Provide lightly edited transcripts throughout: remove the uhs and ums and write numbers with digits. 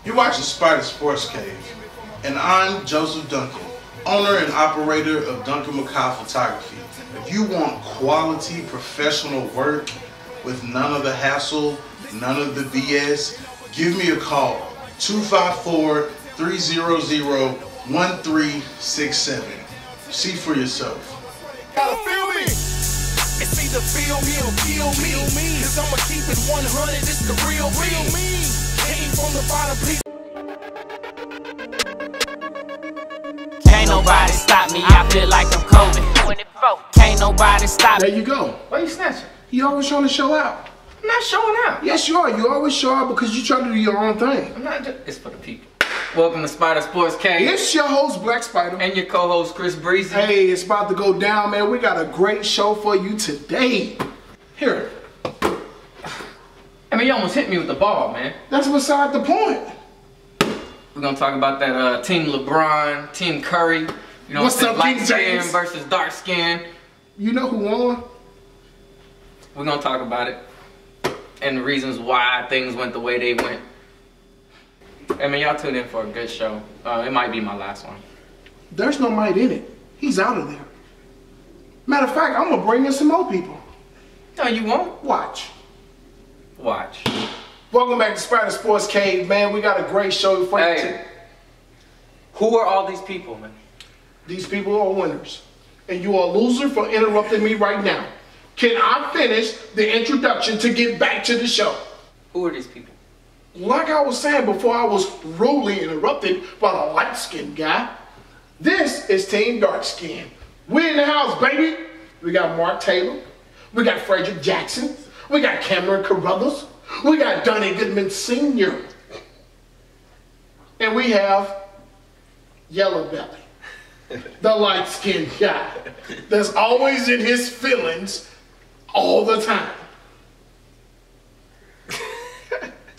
You're watching Spidas Sports Cave, and I'm Joseph Duncan, owner and operator of Duncan McCall Photography. If you want quality professional work with none of the hassle, none of the BS, give me a call, 254-300-1367. See for yourself. Gotta feel me. It's either feel me or kill me. Cause I'ma keep it 100, it's the real me. Came from the bottom, please. Can't nobody stop me, I feel like I'm Kobe. Can't nobody stop me. There you go. Why you snatching? You always trying to show out. I'm not showing out. Yes, you are. You always show out because you try to do your own thing. I'm not just... It's for the people. Welcome to Spider Sports Cave. It's your host, Black Spider. And your co-host, Chris Breezy. Hey, it's about to go down, man. We got a great show for you today. Here. I mean, you almost hit me with the ball, man. That's beside the point. We're gonna talk about that Team LeBron, Team Curry. You know, what's up, light King skin James? versus dark skin. You know who won? We're gonna talk about it and the reasons why things went the way they went. I mean, y'all tune in for a good show. It might be my last one. There's no might in it. He's out of there. Matter of fact, I'm gonna bring in some more people. No, you won't. Watch. Watch. Welcome back to Spider Sports Cave, man. We got a great show for you today. Who are all these people, man? These people are winners. And you are a loser for interrupting me right now. Can I finish the introduction to get back to the show? Who are these people? Like I was saying before I was rudely interrupted by the light-skinned guy, this is Team Dark Skin. We in the house, baby. We got Mark Taylor. We got Frederick Jackson. We got Cameron Carruthers. We got Donnie Goodman Sr. And we have Yellow Belly, the light-skinned guy that's always in his feelings all the time.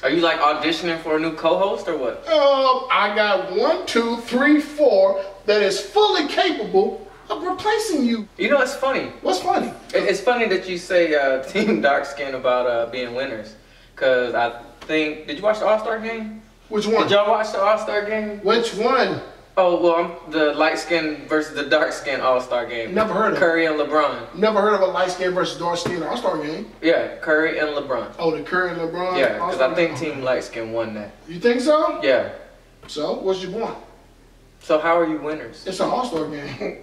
Are you like auditioning for a new co-host or what? I got 1, 2, 3, 4 that is fully capable of replacing you. You know, it's funny. What's funny? It's funny that you say Team Dark Skin about being winners. Because I think, did you watch the All-Star game? Which one? Did y'all watch the All-Star game? Which one? Oh, well, the light skin versus the dark skin All-Star game. Never heard of it. Curry and LeBron. Never heard of a light skin versus dark skin All-Star game. Yeah, Curry and LeBron. Oh, the Curry and LeBron? Yeah, because I think Team Light Skin won that. You think so? Yeah. So, what's your point? So how are you winners? It's an All-Star game.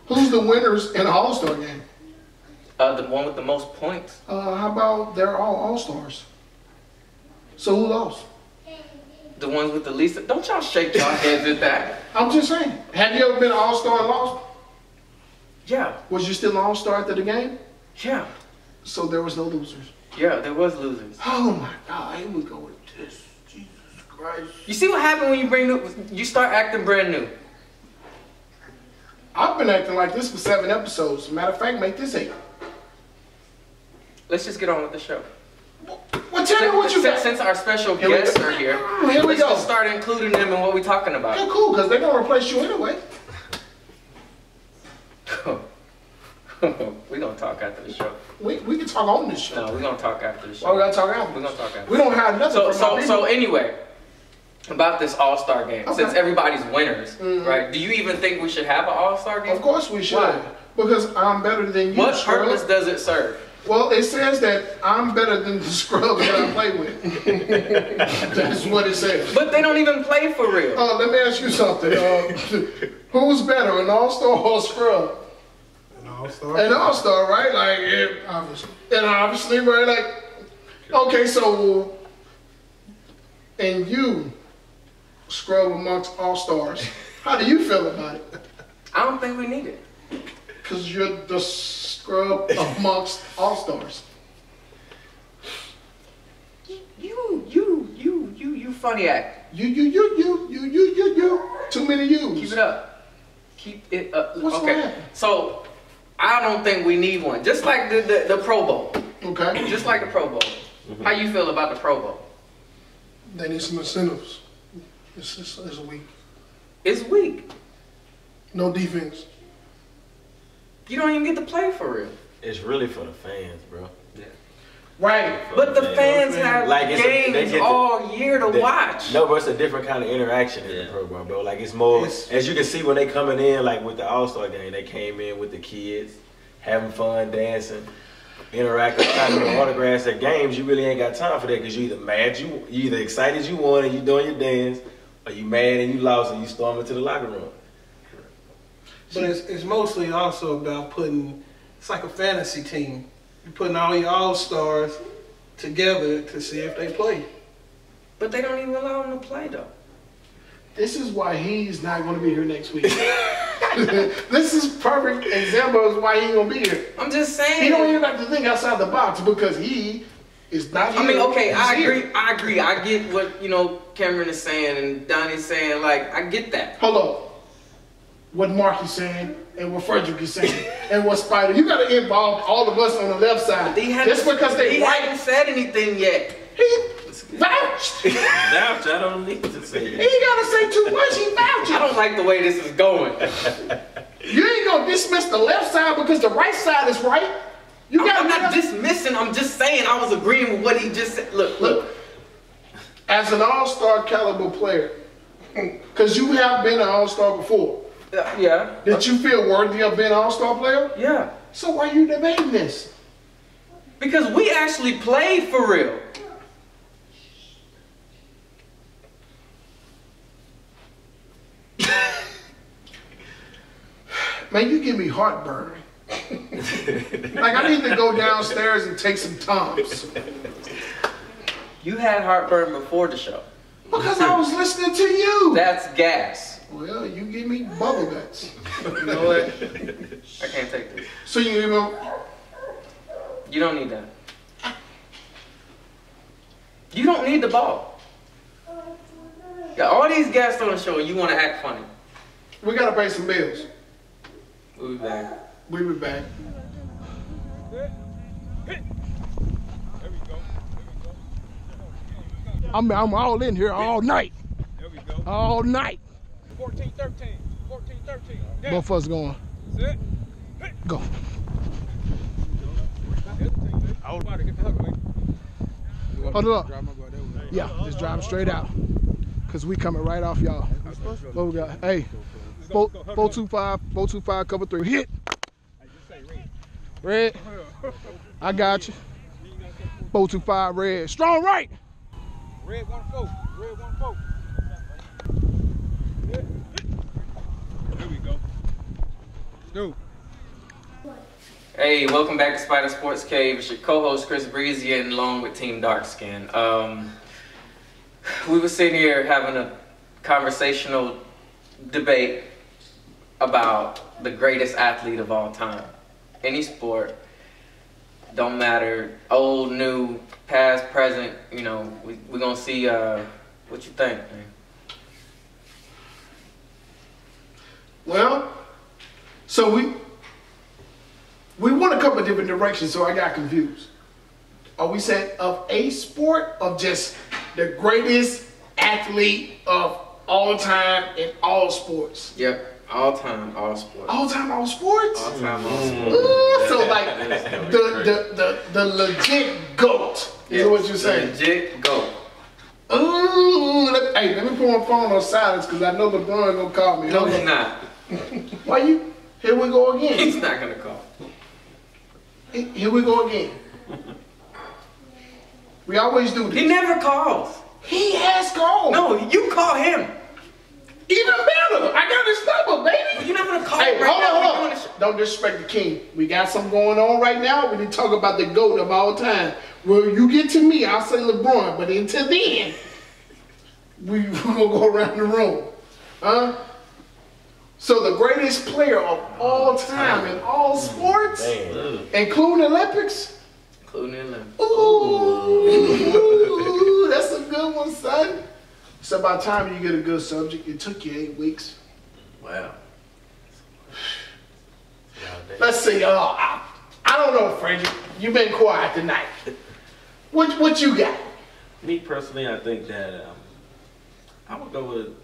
Who's the winners in an All-Star game? The one with the most points. How about they're all All-Stars? So who lost? The ones with the least. Don't y'all shake y'all heads at that. I'm just saying. Have you ever been an All-Star and lost? Yeah. Was you still an All-Star after the game? Yeah. So there was no losers. Yeah, there was losers. Oh my God, here we go with this. Jesus Christ. You see what happened when you start acting brand new? I've been acting like this for 7 episodes. Matter of fact, make this 8. Let's just get on with the show. Well, tell me what you got. Since our special guests are here, let's just start including them in what we're talking about. Yeah, cool, because they're going to replace you anyway. We're going to talk after the show. We can talk on this show. No, we're going to talk after the show. Oh, we got to talk after. We're going to talk after. We don't have nothing So anyway, about this All-Star game, okay. Since everybody's winners, right? Do you even think we should have an All-Star game? Of course we should. Why? Because I'm better than you. What purpose does it serve? Well, it says that I'm better than the scrub that I play with. That's what it says. But they don't even play for real. Let me ask you something. Who's better, an All-Star or a scrub? An All-Star. An All-Star, right? Like, obviously. And obviously, right? Like, okay, so, and you, scrub amongst All-Stars, how do you feel about it? I don't think we need it. Because you're the scrub amongst All-Stars. You funny act. You. Too many yous. Keep it up. Keep it up. What's okay. that? So, I don't think we need one. Just like the Pro Bowl. Okay. Just like the Pro Bowl. How you feel about the Pro Bowl? They need some incentives. It's weak. It's weak. No defense. You don't even get to play for real. It's really for the fans, bro. Yeah. Right. But the fans have games all year to watch. No, but it's a different kind of interaction in the program, bro. Like it's more, as you can see when they coming in, like with the All-Star game, they came in with the kids, having fun, dancing, interacting, signing autographs at games. You really ain't got time for that because you either mad, you either excited you won and you doing your dance, or you mad and you lost and you storm into the locker room. But it's mostly also about putting, it's like a fantasy team. You're putting all your all-stars together to see if they play. But they don't even allow them to play, though. This is why he's not going to be here next week. This is perfect example of why he ain't going to be here. I'm just saying. He don't even have to think outside the box because he is not here. I mean, okay, I agree. I get what, you know, Cameron is saying and Donnie's saying. Like, I get that. Hold on. What Mark is saying and what Frederick is saying and what Spider. You got to involve all of us on the left side. Just because they haven't said anything yet. He vouched. Vouch, I don't need to say it. He ain't got to say too much. He vouched. I don't like the way this is going. You ain't going to dismiss the left side because the right side is right. I'm not dismissing. I'm just saying I was agreeing with what he just said. Look. As an all-star caliber player, because you have been an all-star before. Yeah. Did you feel worthy of being an all-star player? Yeah. So why are you debating this? Because we actually played for real. Man, you give me heartburn. Like I need to go downstairs and take some Tums. You had heartburn before the show. Because I was listening to you. That's gas. Well, you give me bubble guts. You know what? I can't take this. So you don't need that. You don't need the ball. Got all these guests on the show and you want to act funny. We got to pay some bills. We'll be back. We'll be back. I'm all in here all night. There we go. All night. 14-13. 14-13. Both of us going. Sit. Go. Hold it up. Yeah, just driving straight out. Because we coming right off y'all. What we got? Hey, 425, cover 3. Hit. Red. I got you. 425, red. Strong right. Red 1-4. Red 1-4. There we go. Go. Hey, welcome back to Spider Sports Cave. It's your co-host Chris Breezy and along with Team Darkskin. We were sitting here having a conversational debate about the greatest athlete of all time. Any sport, don't matter, old, new, past, present, you know, we're gonna see what you think, man. Well, so we went a couple of different directions, so I got confused. Are we saying of a sport, of just the greatest athlete of all time in all sports? Yep. All time, all sports. All time, all sports? All time, all sports. Ooh, so like the legit GOAT is what you're saying. Legit GOAT. Ooh, hey, let me put my phone on silence because I know LeBron gonna call me. No, he's not. Why you? Here we go again. He's not gonna call. Here we go again. We always do this. He never calls. He has called. No, you call him. Even better. I got his number, baby. You're not gonna call Hey, him right now. hold on. Don't disrespect the king. We got something going on right now. We need to talk about the GOAT of all time. Well, you get to me, I'll say LeBron. But until then, we're gonna go around the room. Huh? So the greatest player of all time in all sports, including Olympics. Including Olympics. Ooh, that's a good one, son. It's about time you get a good subject. It took you 8 weeks. Wow. Let's see. I don't know, Frederick. You've been quiet tonight. What you got? Me personally, I think that I would go with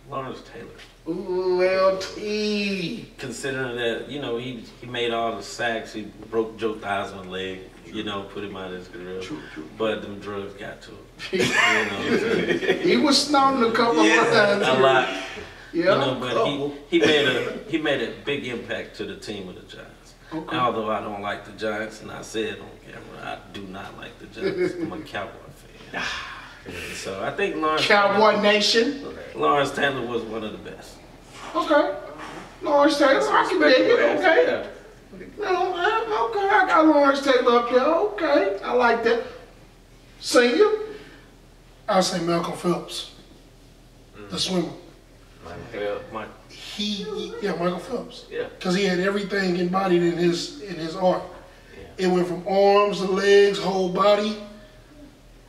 Lawrence Taylor. Ooh, LT. Considering that, you know, he made all the sacks, he broke Joe Theismann's leg, you know, put him out of his career. True. But them drugs got to him. You know what I'm saying? He was snorting a couple of times. A lot. Yeah. You know, but he made a big impact to the team of the Giants. Okay. Although I don't like the Giants, and I said on camera, I do not like the Giants. I'm a Cowboy fan. So I think Cowboy Nation. Lawrence Taylor was one of the best. Okay. Lawrence Taylor, I can dig it. Okay. Yeah. No, okay, I got Lawrence Taylor up there. Okay, I like that. Senior? I'll say Malcolm Phelps, the swimmer. Michael Phelps. Yeah. Because he had everything embodied in his art. Yeah. It went from arms to legs, whole body.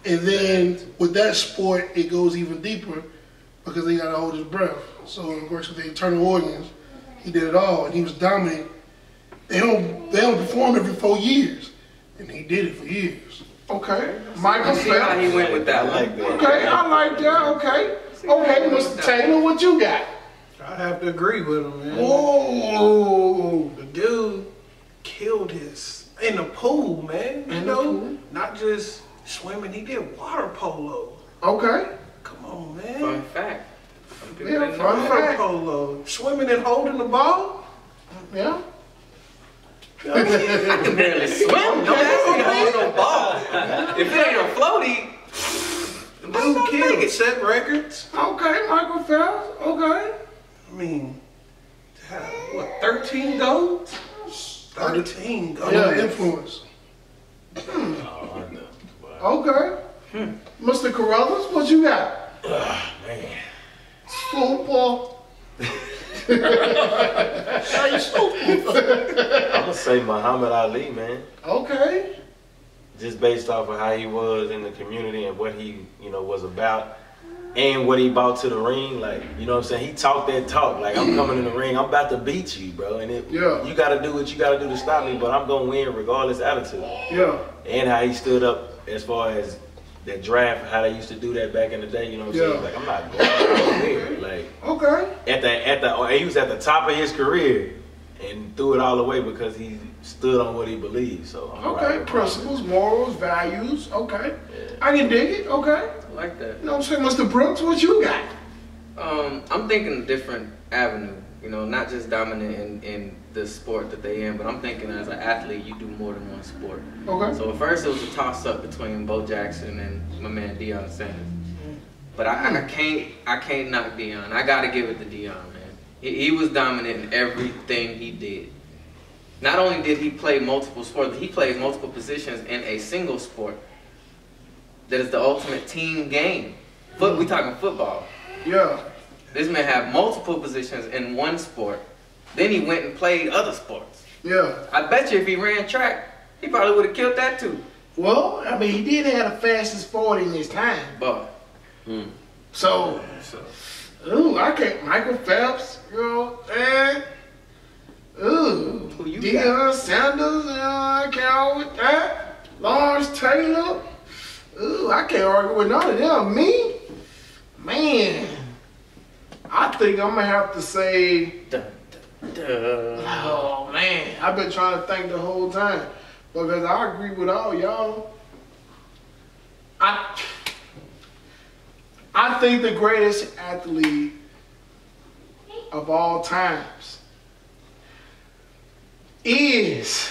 And then with that sport, it goes even deeper because they got to hold his breath. So of course with the internal organs, he did it all, and he was dominant. They don't perform every 4 years, and he did it for years. Okay, Michael Phelps. How he went with that. Okay, I like that. Okay, Mr. Taylor, what you got? I have to agree with him, man. Whoa, the dude killed his in the pool, man. You know, not just swimming. He did water polo. Okay, come on, man. Fun fact. Yeah, water polo. Swimming and holding the ball. Yeah. I can barely swim. Don't ask me to hold no ball. If it ain't a floaty, dude killed. Set records. Okay, Michael Phelps. Okay. I mean, what, 13 goals? 13 goals. Yeah, influence. Okay. Mr. Carruthers, what you got? Man. Football. I'm gonna say Muhammad Ali, man. Okay. Just based off of how he was in the community and what he, was about, and what he brought to the ring. Like, you know what I'm saying? He talked that talk. Like, I'm coming in the ring, I'm about to beat you, bro. And you gotta do what you gotta do to stop me, but I'm gonna win regardless attitude. Yeah. And how he stood up as far as that draft, how they used to do that back in the day, you know what I'm saying? Like, I'm not going there. Like, okay. He was at the top of his career and threw it all away because he stood on what he believed. So okay, principles, morals, values. Okay, I can dig it. Okay, I like that. You know what I'm saying, Mr. Brooks? What you got? I'm thinking a different avenue. You know, not just dominant in the sport that they in, but I'm thinking as an athlete, you do more than one sport. Okay. So at first it was a toss-up between Bo Jackson and my man Deion Sanders. But I can't knock Deion. I gotta give it to Deion, man. He was dominant in everything he did. Not only did he play multiple sports, he played multiple positions in a single sport. That is the ultimate team game. We talking football. Yeah. This man had multiple positions in one sport. Then he went and played other sports. Yeah. I bet you if he ran track, he probably would have killed that too. Well, I mean, he did have the fastest 40 in his time. But. So, I can't. Michael Phelps, and Deion Sanders, I can't argue with that. Lawrence Taylor, I can't argue with none of them. Me, man, I think I'm gonna have to say. Oh man, I've been trying to think the whole time because I agree with all y'all. I think the greatest athlete of all times is.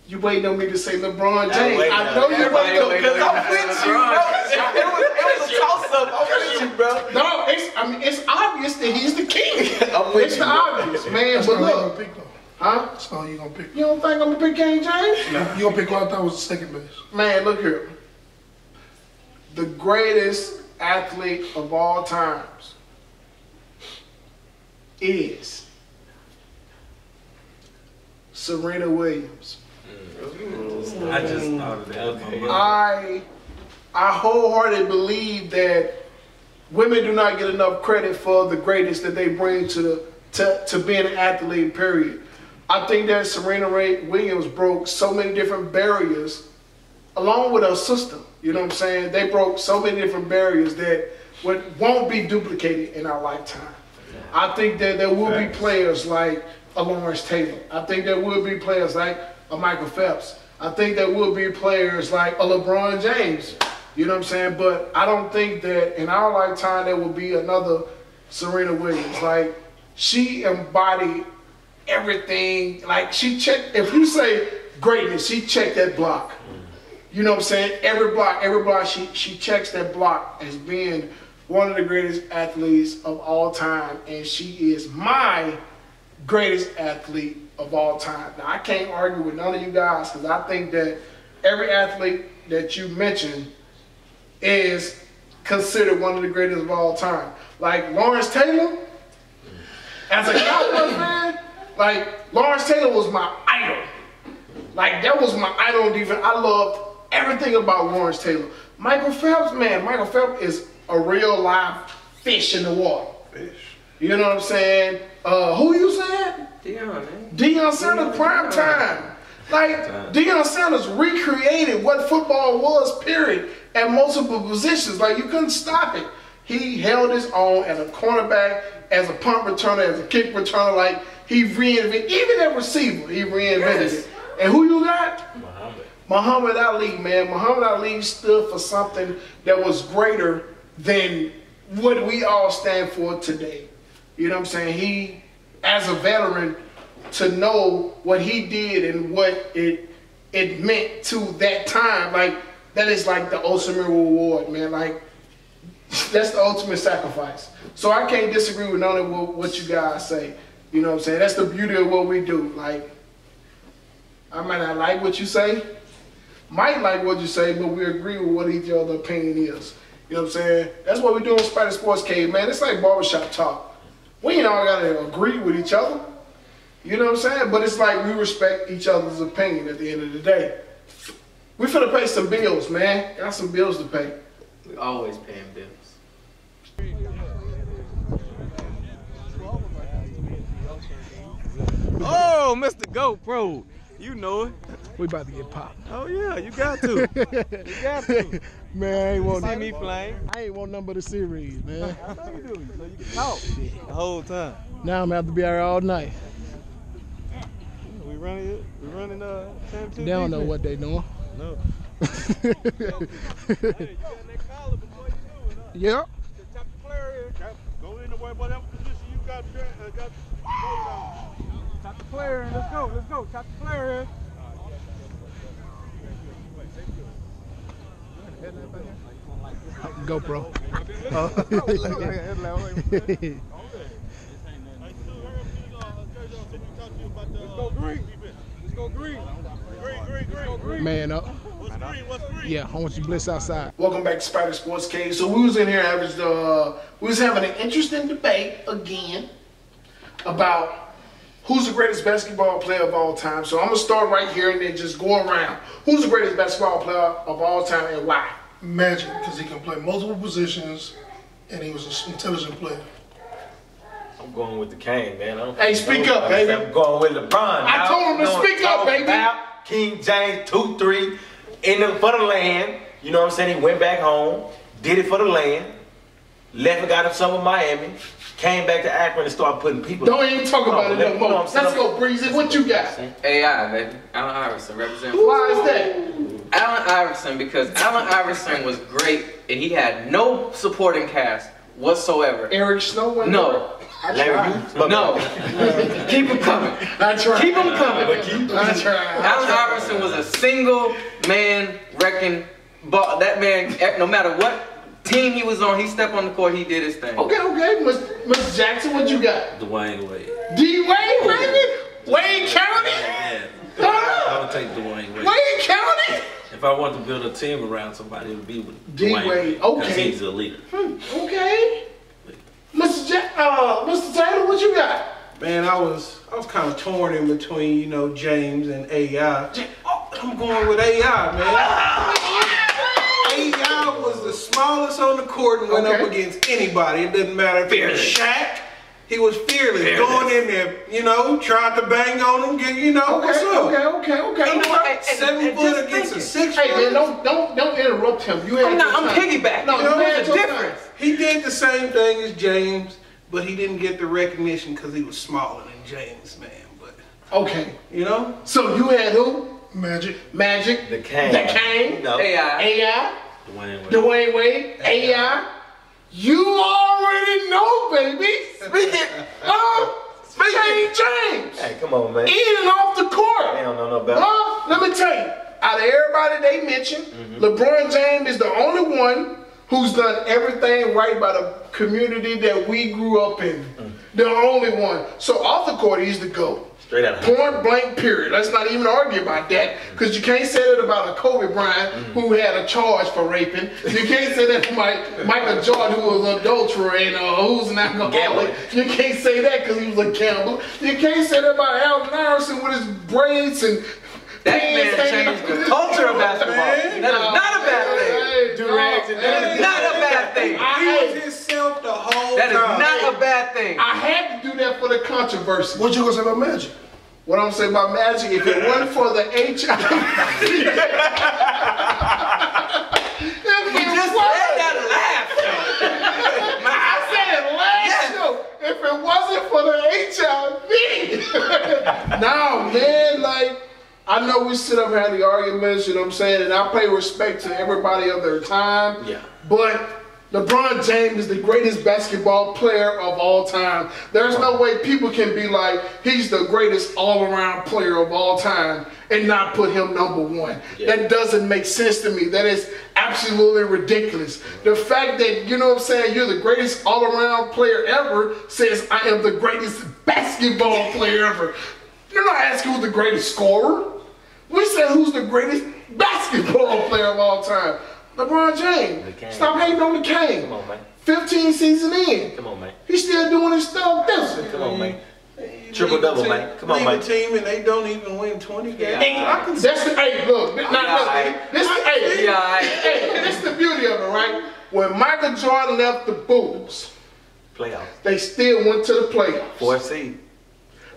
You waiting on me to say LeBron James? I know you waiting because I'm with you, bro. It was a toss-up. I'm with you, bro. No, it's obvious that he's the king. I'm with it's you. It's obvious, man. That's but not look, pick, though. huh? That's not you gonna pick. You don't think I'm gonna pick King James? No. You gonna pick what I thought was the second best. Man, look here. The greatest athlete of all times is Serena Williams. I just thought of that. I wholeheartedly believe that women do not get enough credit for the greatness that they bring to being an athlete, period. I think that Serena Williams broke so many different barriers along with her sister. You know what I'm saying? They broke so many different barriers that won't be duplicated in our lifetime. I think that there will be players like a Lawrence Taylor. I think there will be players like a Michael Phelps. I think there will be players like a LeBron James. You know what I'm saying? But I don't think that in our lifetime there will be another Serena Williams. Like, she embodied everything. Like, she checked, if you say greatness, she checked that block. You know what I'm saying? Every block, she checks that block as being one of the greatest athletes of all time. And she is my greatest athlete of all time. Now, I can't argue with none of you guys because I think that every athlete that you mentioned is considered one of the greatest of all time. Like Lawrence Taylor, as a Cowboys fan, like Lawrence Taylor was my idol. Like, that was my idol on defense. I loved everything about Lawrence Taylor. Michael Phelps, man, Michael Phelps is a real live fish in the water. Fish. You know what I'm saying? Who you saying? Deion Sanders, prime time. Like, Deion Sanders recreated what football was, period, at multiple positions. Like, you couldn't stop it. He held his own as a cornerback, as a punt returner, as a kick returner. Like, he reinvented, even at receiver, he reinvented it. And who you got? Muhammad Ali, man. Muhammad Ali stood for something that was greater than what we all stand for today. You know what I'm saying? He, as a veteran, to know what he did and what it meant to that time, like, that is like the ultimate reward, man. Like, that's the ultimate sacrifice. So I can't disagree with none of what you guys say. You know what I'm saying? That's the beauty of what we do. Like, I might not like what you say, might like what you say, but we agree with what each other's opinion is. You know what I'm saying? That's what we do on Spider Sports Cave, man. It's like barbershop talk. We ain't all gotta agree with each other. You know what I'm saying? But it's like we respect each other's opinion at the end of the day. We finna pay some bills, man. Got some bills to pay. We always paying bills. Oh, Mr. GoPro. You know it. We about to get popped. Oh yeah, you got to. You got to. Man, I ain't want See me flame. I ain't want nothing but a series, man. I know you do. So you can talk the whole time. Now I'm gonna have to be out here all night. We running championship. They don't know what they doing. No. Yeah. Hey, you got that collar before you do it, huh? Yep. Just tap the player here. Go in whatever position you got on. Tap the player in. Let's go. Tap the player in. GoPro. Let's go green. Let's go green. Green. Man up. What's green? Yeah, I want you to blitz outside. Welcome back to Spider Sports Cave. So we was in here we was having an interesting debate again about who's the greatest basketball player of all time. So I'm gonna start right here and then just go around. Who's the greatest basketball player of all time and why? Magic, because he can play multiple positions and he was an intelligent player. I'm going with the Kane, man. Hey, speak up, baby. I'm going with LeBron. I told him to speak up, baby. About King James 2-3 for the land. You know what I'm saying? He went back home, did it for the land, left and got him some of Miami, came back to Akron and started putting people. Don't even talk about it no more. Let's go, Breezy. What you got? AI, baby. Allen Iverson represent. Why is that? Allen Iverson, because Allen Iverson was great and he had no supporting cast whatsoever. Eric Snow? No. No. Keep him coming. I tried. Keep him coming. I tried. Allen Iverson was a single man wrecking ball. That man, no matter what team he was on, he stepped on the court, he did his thing. Okay. Mr. Jackson, what you got? Dwayne Wade. D-Wade, baby? Wayne County? Yeah. Huh? I would take Dwayne Wade. Wayne County? If I want to build a team around somebody, it would be with D-Wade. Dwayne Wade. Okay. Because he's a leader. Okay. Mr. Taylor, what you got? Man, I was kind of torn in between, you know, James and AI. I'm going with AI, man. AI was the smallest on the court and went up against anybody. It doesn't matter if it was Shaq. He was fearless, going in there, you know, tried to bang on him, get, you know, what's up? Okay. 7 foot against a 6 foot. Hey man, don't interrupt him. You had I'm piggybacking. No, You know, there's there's a a difference. He did the same thing as James, but he didn't get the recognition because he was smaller than James, man. But Okay. you know, So you had who? Magic. Magic. The Kane. The Kane. No. AI. Dwayne Wade. Dwayne Wade. AI. You already know, baby. Speaking James. Hey, come on, man. In and off the court. They don't know no better. Let me tell you, out of everybody they mentioned, LeBron James is the only one who's done everything right by the community that we grew up in. The only one. So off the court, he's the GOAT. Straight out of Point blank, period. Let's not even argue about that, because you can't say that about a Kobe Bryant who had a charge for raping. You can't say that about Michael Jordan, who was an adulterer and who's an alcoholic. You can't say that because he was a gambler. You can't say that about Allen Iverson with his braids and That man changed the culture of basketball. That is not a bad thing. That is not a bad thing. he was himself the whole That is time. not a bad thing. I had to do that for the controversy. What you gonna say about Magic? What I'm saying about Magic, if it wasn't for the HIV, You just said that I said it last show. If it wasn't for the HIV, no, man, like, I know we sit up and have the arguments, you know what I'm saying, and I pay respect to everybody of their time. Yeah. But LeBron James is the greatest basketball player of all time. There's no way people can be like, he's the greatest all-around player of all time and not put him number one. Yeah. That doesn't make sense to me. That is absolutely ridiculous. The fact that, you know what I'm saying, you're the greatest all-around player ever says I am the greatest basketball player ever. You're not asking who's the greatest scorer. We said who's the greatest basketball player of all time. LeBron James. Stop hating on the Kane. Come on, man. 15 seasons in. Come on, man. He's still doing his stuff. Come on, man. Triple-double, man. Come on, man. Leave a team and they don't even win 20 games. Hey, look. This is the beauty of it, right? When Michael Jordan left the Bulls, Playoffs. they still went to the playoffs. 4th seed.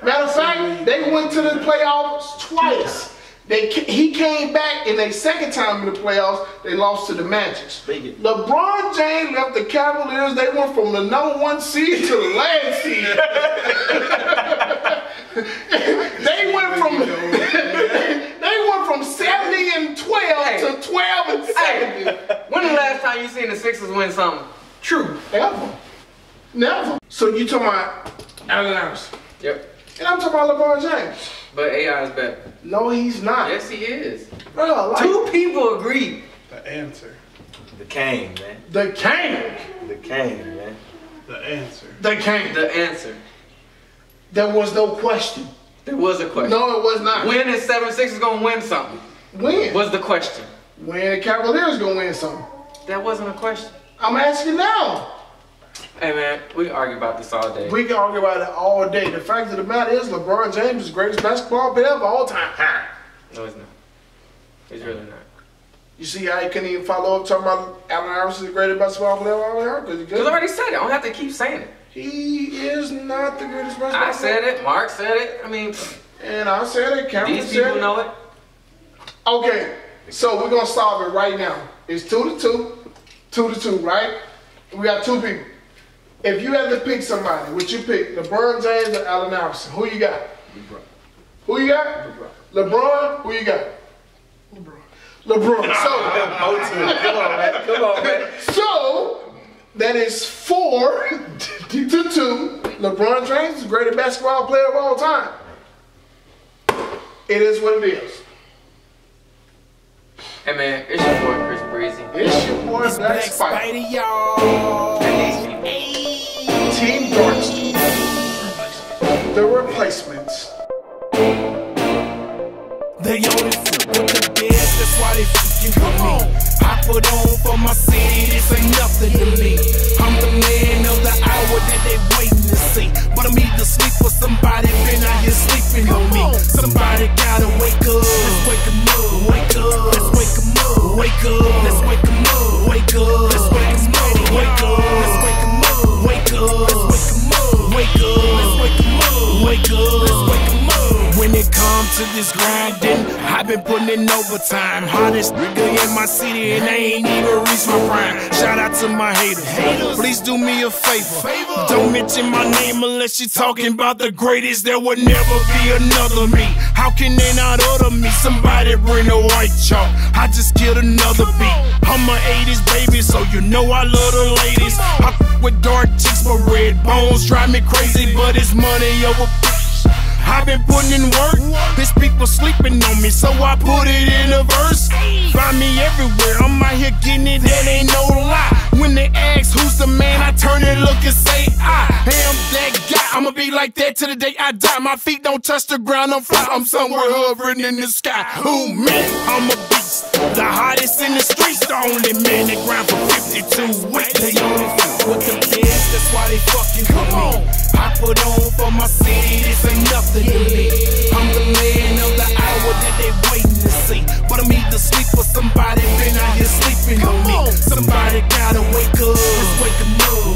Matter of fact, they went to the playoffs twice. He came back in their second time in the playoffs. They lost to the Magic. LeBron James left the Cavaliers. They went from the #1 seed to the last seed. they went from 70 and 12 to 12 and 70. When the last time you seen the Sixers win something? True. Never. So you talking about Allen Iverson? Yep. And I'm talking about LeBron James. But AI is better. No, he's not. Yes, he is. Bro, like, 2 people agree. The answer. The Kane, man. the Kane. The Kane, man. The answer. The Kane. The answer. There was no question. There was a question. No, it was not. When is 76ers gonna win something? When? Was the question. When the Cavaliers gonna win something? That wasn't a question. I'm asking now. Hey man, we can argue about this all day. We can argue about it all day. The fact of the matter is LeBron James is the greatest basketball player of all time. No, he's not. He's really not. You see how he couldn't even follow up talking about Allen Iverson is the greatest basketball player of all time? Because I already said it. I don't have to keep saying it. He is not the greatest basketball player. I said it. Mark said it. I mean, and I said it. Cameron these said people it. know it. Okay, so we're gonna solve it right now. It's 2-2, 2-2, right? We got 2 people. If you had to pick somebody, would you pick LeBron James or Allen Iverson? Who you got? LeBron. Who you got? LeBron. Who you got? LeBron. So, Come on, man. So that is 4-2. LeBron James is the greatest basketball player of all time. It is what it is. Hey man, it's your boy Chris Breezy. It's your boy Black Spida, y'all. Team Darts. The replacements. They only fuck with the best, that's why they fucking with me. I put on for my city, this ain't nothing to me. I'm the man of the hour that they waiting to see. But I'm either sleep or somebody been out here sleeping on me. Somebody gotta wake up, let's wake 'em up, wake up, let's wake 'em up, wake up, let's wake 'em up, wake up, let's wake 'em up, wake up. to this grinding. I've been putting in overtime. Hottest nigga in my city, and they ain't even reached my prime. Shout out to my haters. Please do me a favor. Don't mention my name unless you're talking about the greatest. There would never be another me. How can they not order me? Somebody bring the white chalk. I just killed another beat. I'm a 80s baby, so you know I love the ladies. I with dark chicks, but red bones drive me crazy, but it's money over bitch. I've been putting in work, bitch people sleeping on me, so I put it in a verse. Find me everywhere, I'm out here getting it, that ain't no lie. When they ask who's the man, I turn and look and say I am that guy. I'ma be like that till the day I die. My feet don't touch the ground, I'm fly, I'm somewhere hovering in the sky. Who me? I'm a beast, the hottest in the streets, the only man that grind for 52 weeks. They only fuck with the best, that's why they fucking with me. I put on for my city, this ain't nothing to me. I'm the man of the hour that they waiting to see. But I'm either sleep or somebody been out here sleeping on me. Somebody gotta wake up, let's wake 'em up.